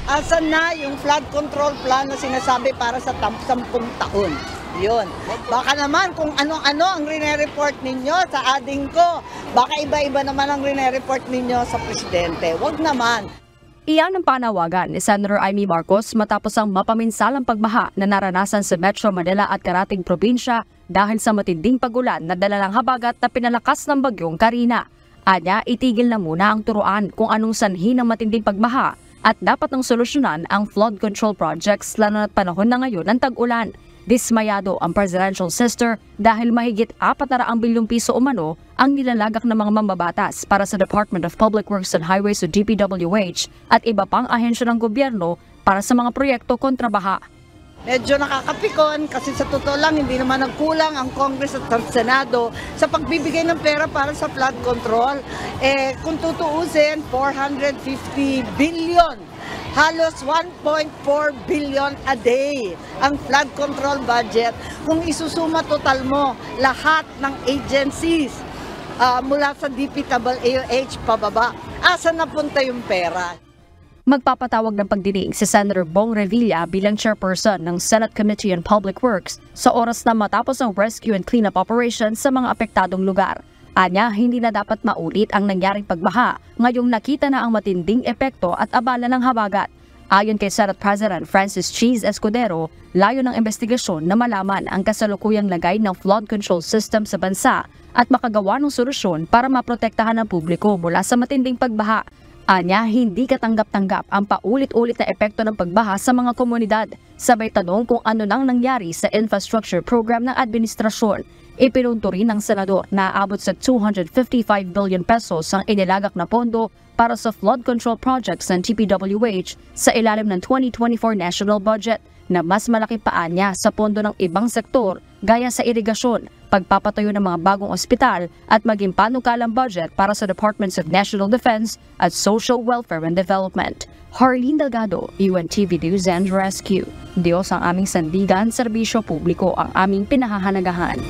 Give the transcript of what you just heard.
Asan na yung flood control plan na sinasabi para sa 10 taon? Yun. Baka naman kung ano-ano ang rine-report ninyo sa ading ko, baka iba-iba naman ang rine-report ninyo sa presidente. Wag naman. Iyan ang panawagan ni Senator Amy Marcos matapos ang mapaminsalang pagbaha na naranasan sa Metro Manila at karating probinsya dahil sa matinding pagulan na dala ng habagat na pinalakas ng bagyong Karina. Anya, itigil na muna ang turuan kung anong sanhi ng matinding pagbaha at dapat nang solusyonan ang flood control projects lalo na't panahon na ngayon ng tag-ulan. Dismayado ang presidential sister dahil mahigit 400 bilyong piso umano ang nilalagak ng mga mambabatas para sa Department of Public Works and Highways o DPWH at iba pang ahensya ng gobyerno para sa mga proyekto kontra baha. Medyo nakakapikon kasi sa totoo lang hindi naman nagkulang ang Congress at Senado sa pagbibigay ng pera para sa flood control. Kung tutuusin, 450 billion. Halos 1.4 billion a day ang flood control budget. Kung isusuma total mo lahat ng agencies mula sa DPWH pababa, asan napunta yung pera? Magpapatawag ng pagdinig si Senator Bong Revilla bilang chairperson ng Senate Committee on Public Works sa oras na matapos ang rescue and cleanup operation sa mga apektadong lugar. Anya, hindi na dapat maulit ang nangyaring pagbaha ngayong nakita na ang matinding epekto at abala ng habagat. Ayon kay Senate President Francis Cheese Escudero, layo ng investigasyon na malaman ang kasalukuyang lagay ng flood control system sa bansa at makagawa ng solusyon para maprotektahan ang publiko mula sa matinding pagbaha. Anya, hindi katanggap-tanggap ang paulit-ulit na epekto ng pagbaha sa mga komunidad. Sabay tanong kung ano nang nangyari sa infrastructure program ng administrasyon. Ipinunto rin ng senador na aabot sa 255 billion pesos ang inilagak na pondo para sa flood control projects ng DPWH sa ilalim ng 2024 national budget na mas malaki pa niya sa pondo ng ibang sektor gaya sa irigasyon, pagpapatayo ng mga bagong ospital at maging panukalang budget para sa Departments of National Defense at Social Welfare and Development. Harleen Delgado, UNTV News and Rescue. Diyos ang aming sandigan, serbisyo publiko ang aming pinahahalagahan.